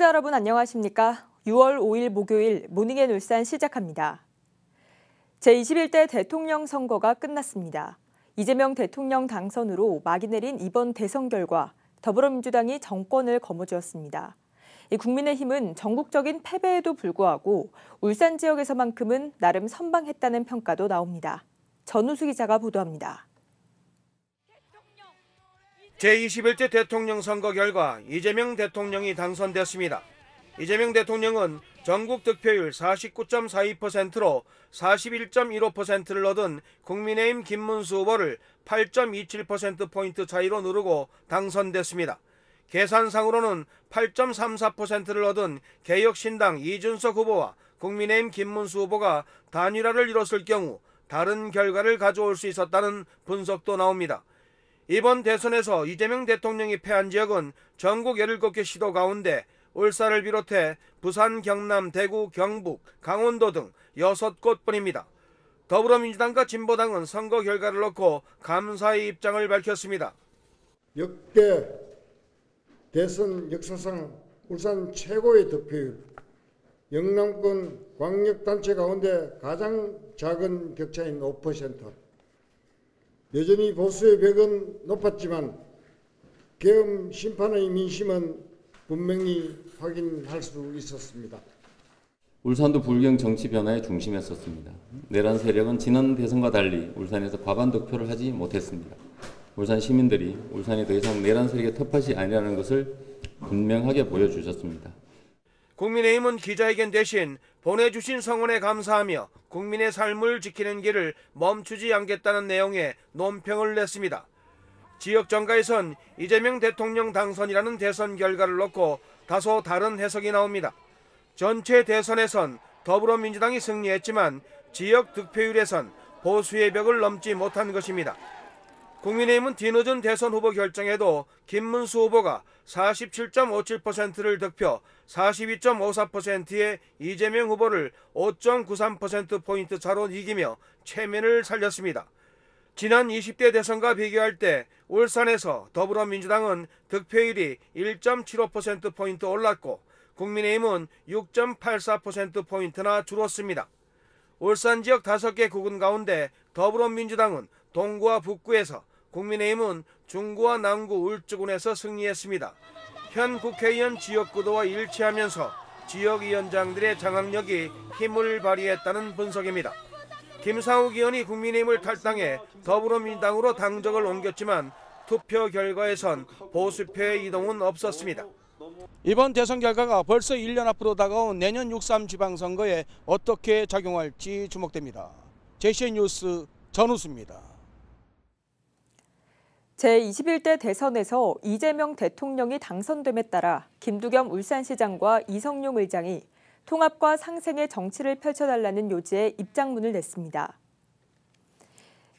시청자 여러분 안녕하십니까? 6월 5일 목요일 모닝앤 울산 시작합니다. 제21대 대통령 선거가 끝났습니다. 이재명 대통령 당선으로 막이 내린 이번 대선 결과 더불어민주당이 정권을 거머쥐었습니다. 국민의힘은 전국적인 패배에도 불구하고 울산 지역에서만큼은 나름 선방했다는 평가도 나옵니다. 전우수 기자가 보도합니다. 제21대 대통령 선거 결과 이재명 대통령이 당선됐습니다. 이재명 대통령은 전국 득표율 49.42%로 41.15%를 얻은 국민의힘 김문수 후보를 8.27%포인트 차이로 누르고 당선됐습니다. 계산상으로는 8.34%를 얻은 개혁신당 이준석 후보와 국민의힘 김문수 후보가 단일화를 이뤘을 경우 다른 결과를 가져올 수 있었다는 분석도 나옵니다. 이번 대선에서 이재명 대통령이 패한 지역은 전국 17개 시도 가운데 울산을 비롯해 부산, 경남, 대구, 경북, 강원도 등 6곳뿐입니다. 더불어민주당과 진보당은 선거 결과를 놓고 감사의 입장을 밝혔습니다. 역대 대선 역사상 울산 최고의 득표율, 영남권 광역단체 가운데 가장 작은 격차인 5%. 여전히 보수의 벽은 높았지만 계엄 심판의 민심은 분명히 확인할 수 있었습니다. 울산도 불경 정치 변화의 중심에 섰습니다. 내란 세력은 지난 대선과 달리 울산에서 과반 득표를 하지 못했습니다. 울산 시민들이 울산이 더 이상 내란 세력의 텃밭이 아니라는 것을 분명하게 보여주셨습니다. 국민의힘은 기자회견 대신 보내주신 성원에 감사하며 국민의 삶을 지키는 길을 멈추지 않겠다는 내용의 논평을 냈습니다. 지역 정가에선 이재명 대통령 당선이라는 대선 결과를 놓고 다소 다른 해석이 나옵니다. 전체 대선에선 더불어민주당이 승리했지만 지역 득표율에선 보수의 벽을 넘지 못한 것입니다. 국민의힘은 뒤늦은 대선 후보 결정에도 김문수 후보가 47.57%를 득표, 42.54%의 이재명 후보를 5.93%포인트 차로 이기며 체면을 살렸습니다. 지난 20대 대선과 비교할 때 울산에서 더불어민주당은 득표율이 1.75%포인트 올랐고 국민의힘은 6.84%포인트나 줄었습니다. 울산 지역 5개 구군 가운데 더불어민주당은 동구와 북구에서, 국민의힘은 중구와 남구 울주군에서 승리했습니다. 현 국회의원 지역구도와 일치하면서 지역위원장들의 장악력이 힘을 발휘했다는 분석입니다. 김상욱 의원이 국민의힘을 탈당해 더불어민주당으로 당적을 옮겼지만 투표 결과에선 보수표의 이동은 없었습니다. 이번 대선 결과가 벌써 1년 앞으로 다가온 내년 6.3 지방선거에 어떻게 작용할지 주목됩니다. JCN 뉴스 전우수입니다. 제21대 대선에서 이재명 대통령이 당선됨에 따라 김두겸 울산시장과 이성용 의장이 통합과 상생의 정치를 펼쳐달라는 요지의 입장문을 냈습니다.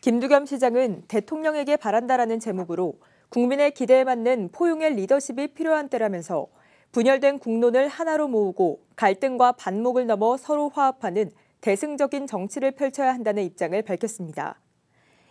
김두겸 시장은 대통령에게 바란다라는 제목으로 국민의 기대에 맞는 포용의 리더십이 필요한 때라면서 분열된 국론을 하나로 모으고 갈등과 반목을 넘어 서로 화합하는 대승적인 정치를 펼쳐야 한다는 입장을 밝혔습니다.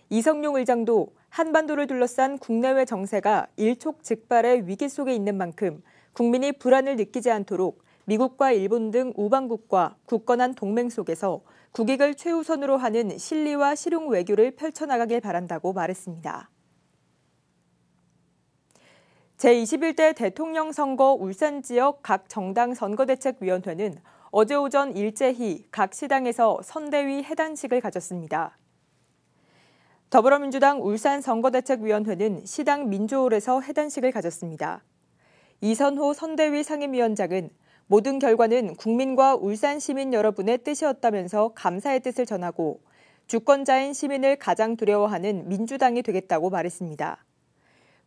이성용 의장도 한반도를 둘러싼 국내외 정세가 일촉즉발의 위기 속에 있는 만큼 국민이 불안을 느끼지 않도록 미국과 일본 등 우방국과 굳건한 동맹 속에서 국익을 최우선으로 하는 실리와 실용 외교를 펼쳐나가길 바란다고 말했습니다. 제21대 대통령 선거 울산 지역 각 정당 선거대책위원회는 어제 오전 일제히 각 시당에서 선대위 해단식을 가졌습니다. 더불어민주당 울산 선거대책위원회는 시당 민주홀에서 해단식을 가졌습니다. 이선호 선대위 상임위원장은 모든 결과는 국민과 울산 시민 여러분의 뜻이었다면서 감사의 뜻을 전하고 주권자인 시민을 가장 두려워하는 민주당이 되겠다고 말했습니다.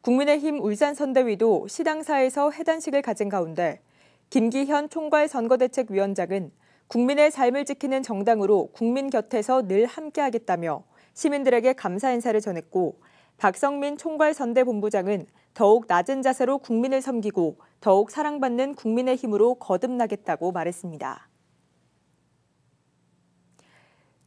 국민의힘 울산 선대위도 시당사에서 해단식을 가진 가운데 김기현 총괄 선거대책위원장은 국민의 삶을 지키는 정당으로 국민 곁에서 늘 함께하겠다며 시민들에게 감사 인사를 전했고 박성민 총괄 선대본부장은 더욱 낮은 자세로 국민을 섬기고 더욱 사랑받는 국민의힘으로 거듭나겠다고 말했습니다.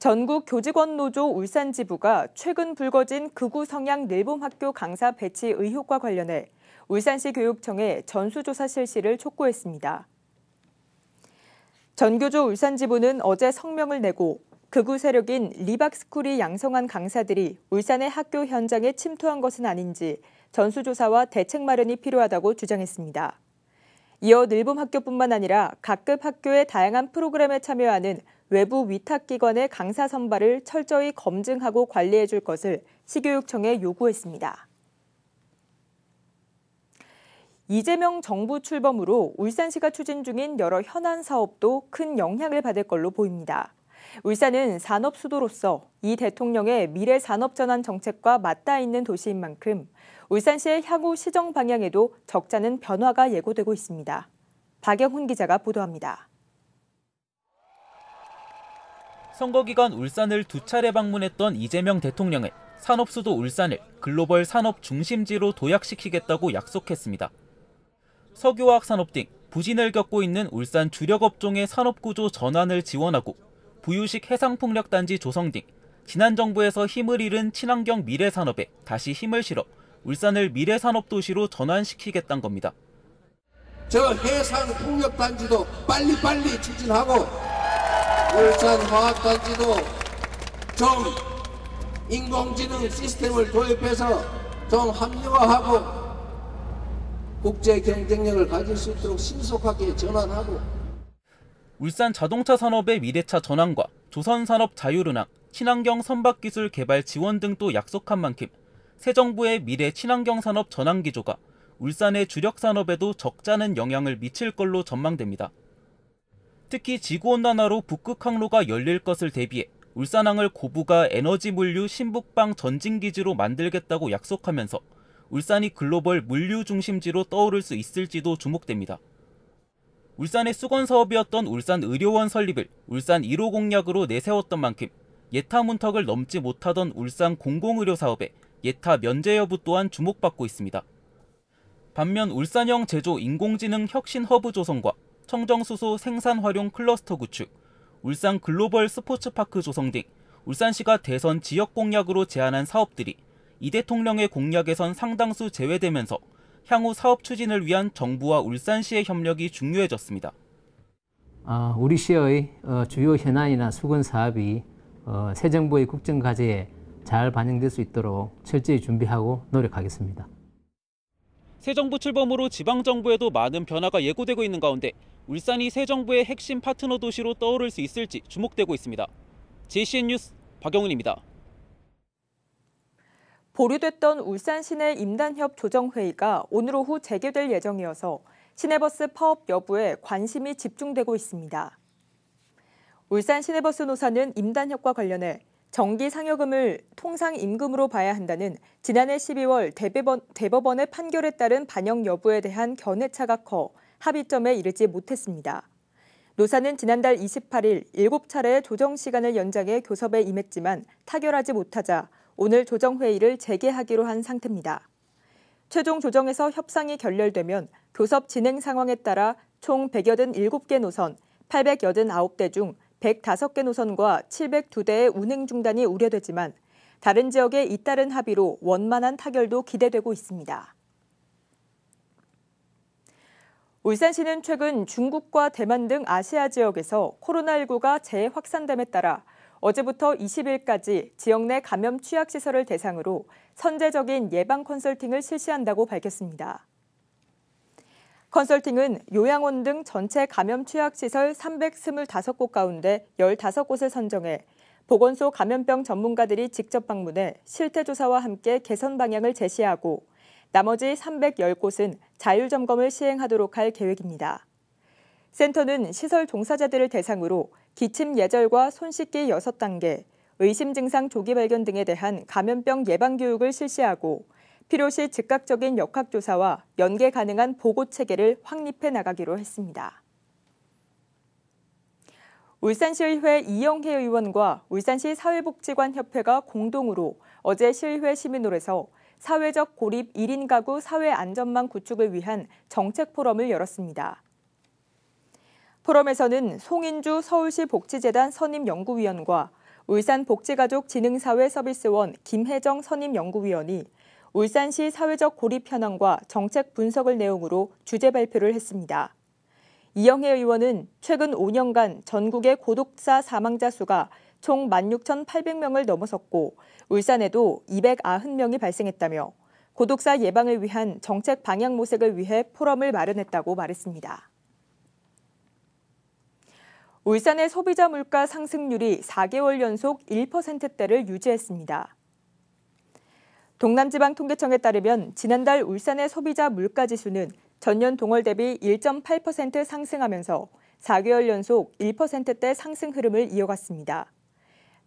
전국 교직원 노조 울산지부가 최근 불거진 극우 성향 늘봄학교 강사 배치 의혹과 관련해 울산시 교육청에 전수조사 실시를 촉구했습니다. 전교조 울산지부는 어제 성명을 내고 극우 세력인 리박스쿨이 양성한 강사들이 울산의 학교 현장에 침투한 것은 아닌지 전수조사와 대책 마련이 필요하다고 주장했습니다. 이어 늘봄학교뿐만 아니라 각급 학교의 다양한 프로그램에 참여하는 외부 위탁기관의 강사 선발을 철저히 검증하고 관리해 줄 것을 시교육청에 요구했습니다. 이재명 정부 출범으로 울산시가 추진 중인 여러 현안 사업도 큰 영향을 받을 걸로 보입니다. 울산은 산업 수도로서 이 대통령의 미래 산업 전환 정책과 맞닿아 있는 도시인 만큼 울산시의 향후 시정 방향에도 적잖은 변화가 예고되고 있습니다. 박영훈 기자가 보도합니다. 선거 기간 울산을 2차례 방문했던 이재명 대통령은 산업 수도 울산을 글로벌 산업 중심지로 도약시키겠다고 약속했습니다. 석유화학 산업 등 부진을 겪고 있는 울산 주력 업종의 산업 구조 전환을 지원하고 부유식 해상풍력단지 조성 등 지난 정부에서 힘을 잃은 친환경 미래 산업에 다시 힘을 실어 울산을 미래 산업 도시로 전환시키겠다는 겁니다. 저 해상풍력단지도 빨리빨리 추진하고 울산 화학단지도 좀 인공지능 시스템을 도입해서 좀 합리화하고 국제 경쟁력을 가질 수 있도록 신속하게 전환하고 울산 자동차 산업의 미래차 전환과 조선산업 자율운항, 친환경 선박기술 개발 지원 등도 약속한 만큼 새 정부의 미래 친환경 산업 전환 기조가 울산의 주력 산업에도 적잖은 영향을 미칠 걸로 전망됩니다. 특히 지구온난화로 북극 항로가 열릴 것을 대비해 울산항을 고부가 에너지 물류 신북방 전진기지로 만들겠다고 약속하면서 울산이 글로벌 물류 중심지로 떠오를 수 있을지도 주목됩니다. 울산의 수건 사업이었던 울산 의료원 설립을 울산 1호 공약으로 내세웠던 만큼 예타 문턱을 넘지 못하던 울산 공공의료 사업에 예타 면제 여부 또한 주목받고 있습니다. 반면 울산형 제조 인공지능 혁신 허브 조성과 청정수소 생산 활용 클러스터 구축, 울산 글로벌 스포츠파크 조성 등 울산시가 대선 지역 공약으로 제안한 사업들이 이 대통령의 공약에선 상당수 제외되면서 향후 사업 추진을 위한 정부와 울산시의 협력이 중요해졌습니다. 우리 시의 주요 현안이나 수건 사업이 새 정부의 국정 과제에 잘 반영될 수 있도록 철저히 준비하고 노력하겠습니다. 새 정부 출범으로 지방정부에도 많은 변화가 예고되고 있는 가운데 울산이 새 정부의 핵심 파트너 도시로 떠오를 수 있을지 주목되고 있습니다. JCN 뉴스 박영훈입니다. 보류됐던 울산 시내 임단협 조정회의가 오늘 오후 재개될 예정이어서 시내버스 파업 여부에 관심이 집중되고 있습니다. 울산 시내버스 노사는 임단협과 관련해 정기 상여금을 통상 임금으로 봐야 한다는 지난해 12월 대법원의 판결에 따른 반영 여부에 대한 견해차가 커 합의점에 이르지 못했습니다. 노사는 지난달 28일 7차례의 조정 시간을 연장해 교섭에 임했지만 타결하지 못하자 오늘 조정회의를 재개하기로 한 상태입니다. 최종 조정에서 협상이 결렬되면 교섭 진행 상황에 따라 총 187개 노선, 889대 중 105개 노선과 702대의 운행 중단이 우려되지만 다른 지역에 잇따른 합의로 원만한 타결도 기대되고 있습니다. 울산시는 최근 중국과 대만 등 아시아 지역에서 코로나19가 재확산됨에 따라 어제부터 20일까지 지역 내 감염 취약시설을 대상으로 선제적인 예방 컨설팅을 실시한다고 밝혔습니다. 컨설팅은 요양원 등 전체 감염 취약시설 325곳 가운데 15곳을 선정해 보건소 감염병 전문가들이 직접 방문해 실태조사와 함께 개선 방향을 제시하고 나머지 310곳은 자율점검을 시행하도록 할 계획입니다. 센터는 시설 종사자들을 대상으로 기침 예절과 손 씻기 6단계, 의심 증상 조기 발견 등에 대한 감염병 예방 교육을 실시하고 필요시 즉각적인 역학조사와 연계 가능한 보고 체계를 확립해 나가기로 했습니다. 울산시의회 이영혜 의원과 울산시 사회복지관협회가 공동으로 어제 시의회 시민홀에서 사회적 고립 1인 가구 사회 안전망 구축을 위한 정책 포럼을 열었습니다. 포럼에서는 송인주 서울시 복지재단 선임연구위원과 울산복지가족진흥사회서비스원 김혜정 선임연구위원이 울산시 사회적 고립 현황과 정책 분석을 내용으로 주제 발표를 했습니다. 이영혜 의원은 최근 5년간 전국의 고독사 사망자 수가 총 16,800명을 넘어섰고 울산에도 290명이 발생했다며 고독사 예방을 위한 정책 방향 모색을 위해 포럼을 마련했다고 말했습니다. 울산의 소비자 물가 상승률이 4개월 연속 1%대를 유지했습니다. 동남지방통계청에 따르면 지난달 울산의 소비자 물가 지수는 전년 동월 대비 1.8% 상승하면서 4개월 연속 1%대 상승 흐름을 이어갔습니다.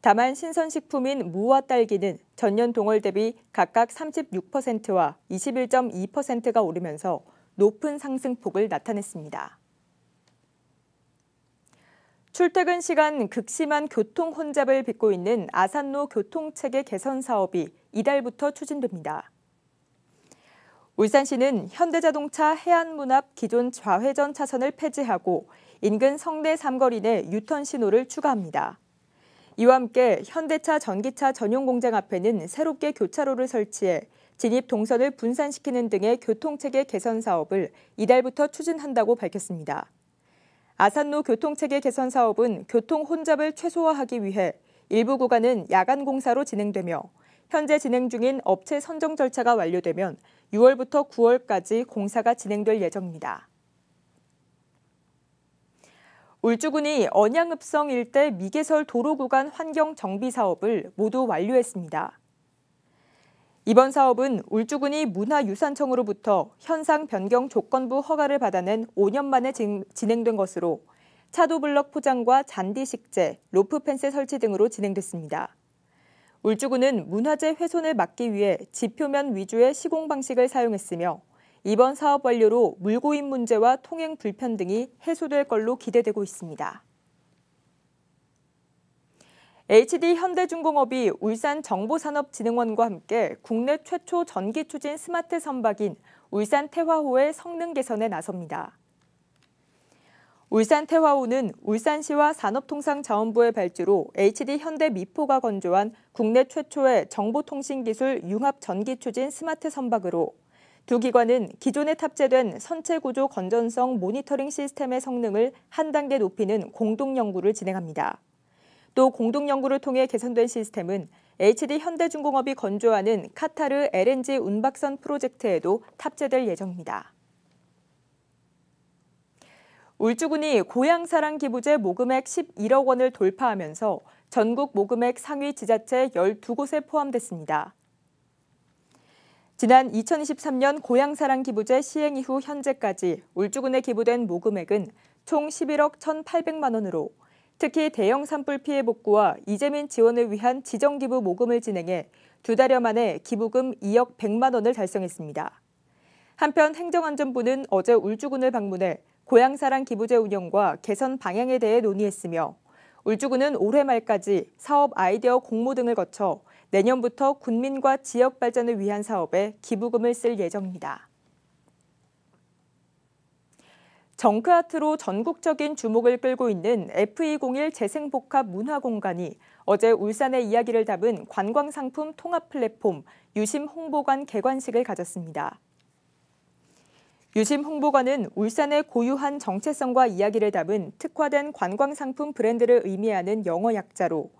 다만 신선식품인 무와 딸기는 전년 동월 대비 각각 36%와 21.2%가 오르면서 높은 상승폭을 나타냈습니다. 출퇴근 시간 극심한 교통 혼잡을 빚고 있는 아산로 교통체계 개선 사업이 이달부터 추진됩니다. 울산시는 현대자동차 해안문 앞 기존 좌회전 차선을 폐지하고 인근 성내 삼거리 내 유턴 신호를 추가합니다. 이와 함께 현대차 전기차 전용 공장 앞에는 새롭게 교차로를 설치해 진입 동선을 분산시키는 등의 교통체계 개선 사업을 이달부터 추진한다고 밝혔습니다. 아산로 교통체계 개선 사업은 교통 혼잡을 최소화하기 위해 일부 구간은 야간 공사로 진행되며 현재 진행 중인 업체 선정 절차가 완료되면 6월부터 9월까지 공사가 진행될 예정입니다. 울주군이 언양읍성 일대 미개설 도로 구간 환경 정비 사업을 모두 완료했습니다. 이번 사업은 울주군이 문화유산청으로부터 현상 변경 조건부 허가를 받아낸 5년 만에 진행된 것으로 차도블럭 포장과 잔디 식재, 로프 펜스 설치 등으로 진행됐습니다. 울주군은 문화재 훼손을 막기 위해 지표면 위주의 시공 방식을 사용했으며 이번 사업 완료로 물고임 문제와 통행 불편 등이 해소될 걸로 기대되고 있습니다. HD현대중공업이 울산정보산업진흥원과 함께 국내 최초 전기 추진 스마트 선박인 울산 태화호의 성능 개선에 나섭니다. 울산 태화호는 울산시와 산업통상자원부의 발주로 HD현대미포가 건조한 국내 최초의 정보통신기술 융합 전기 추진 스마트 선박으로 두 기관은 기존에 탑재된 선체구조 건전성 모니터링 시스템의 성능을 한 단계 높이는 공동 연구를 진행합니다. 또 공동 연구를 통해 개선된 시스템은 HD현대중공업이 건조하는 카타르 LNG 운박선 프로젝트에도 탑재될 예정입니다. 울주군이 고향사랑 기부제 모금액 11억 원을 돌파하면서 전국 모금액 상위 지자체 12곳에 포함됐습니다. 지난 2023년 고향사랑 기부제 시행 이후 현재까지 울주군에 기부된 모금액은 총 11억 1,800만 원으로 특히 대형 산불 피해 복구와 이재민 지원을 위한 지정기부 모금을 진행해 두 달여 만에 기부금 2억 100만 원을 달성했습니다. 한편 행정안전부는 어제 울주군을 방문해 고향사랑 기부제 운영과 개선 방향에 대해 논의했으며 울주군은 올해 말까지 사업 아이디어 공모 등을 거쳐 내년부터 군민과 지역 발전을 위한 사업에 기부금을 쓸 예정입니다. 정크아트로 전국적인 주목을 끌고 있는 F201 재생복합 문화공간이 어제 울산의 이야기를 담은 관광상품 통합 플랫폼 유심 홍보관 개관식을 가졌습니다. 유심 홍보관은 울산의 고유한 정체성과 이야기를 담은 특화된 관광상품 브랜드를 의미하는 영어 약자로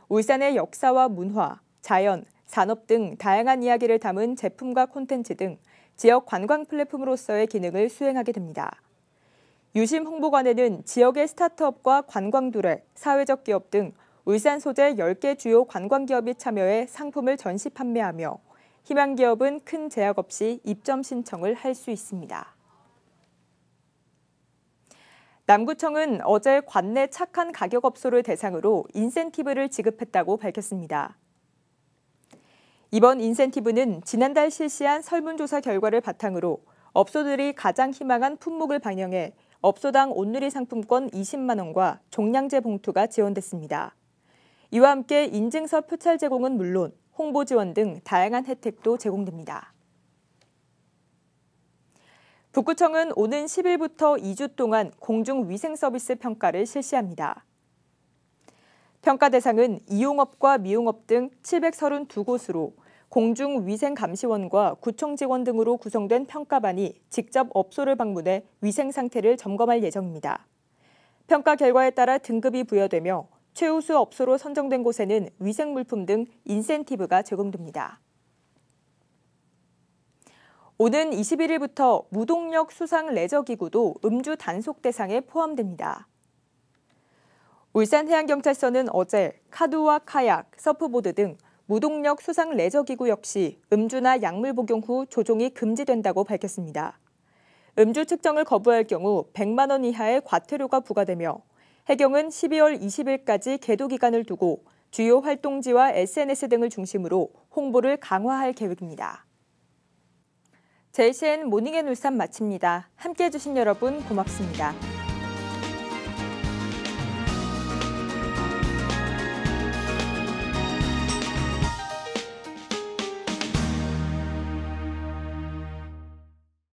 울산의 역사와 문화, 자연, 산업 등 다양한 이야기를 담은 제품과 콘텐츠 등 지역 관광 플랫폼으로서의 기능을 수행하게 됩니다. 유심 홍보관에는 지역의 스타트업과 관광두레, 사회적 기업 등 울산 소재 10개 주요 관광기업이 참여해 상품을 전시 판매하며 희망기업은 큰 제약 없이 입점 신청을 할 수 있습니다. 남구청은 어제 관내 착한 가격업소를 대상으로 인센티브를 지급했다고 밝혔습니다. 이번 인센티브는 지난달 실시한 설문조사 결과를 바탕으로 업소들이 가장 희망한 품목을 반영해 업소당 온누리 상품권 20만 원과 종량제 봉투가 지원됐습니다. 이와 함께 인증서 표찰 제공은 물론 홍보 지원 등 다양한 혜택도 제공됩니다. 북구청은 오는 10일부터 2주 동안 공중위생 서비스 평가를 실시합니다. 평가 대상은 이용업과 미용업 등 732곳으로 공중위생감시원과 구청 직원 등으로 구성된 평가반이 직접 업소를 방문해 위생 상태를 점검할 예정입니다. 평가 결과에 따라 등급이 부여되며 최우수 업소로 선정된 곳에는 위생물품 등 인센티브가 제공됩니다. 오는 21일부터 무동력 수상 레저기구도 음주 단속 대상에 포함됩니다. 울산해양경찰서는 어제 카누와 카약, 서프보드 등 무동력 수상 레저기구 역시 음주나 약물 복용 후 조종이 금지된다고 밝혔습니다. 음주 측정을 거부할 경우 100만 원 이하의 과태료가 부과되며 해경은 12월 20일까지 계도 기간을 두고 주요 활동지와 SNS 등을 중심으로 홍보를 강화할 계획입니다. JCN 모닝앤 울산 마칩니다. 함께해 주신 여러분 고맙습니다.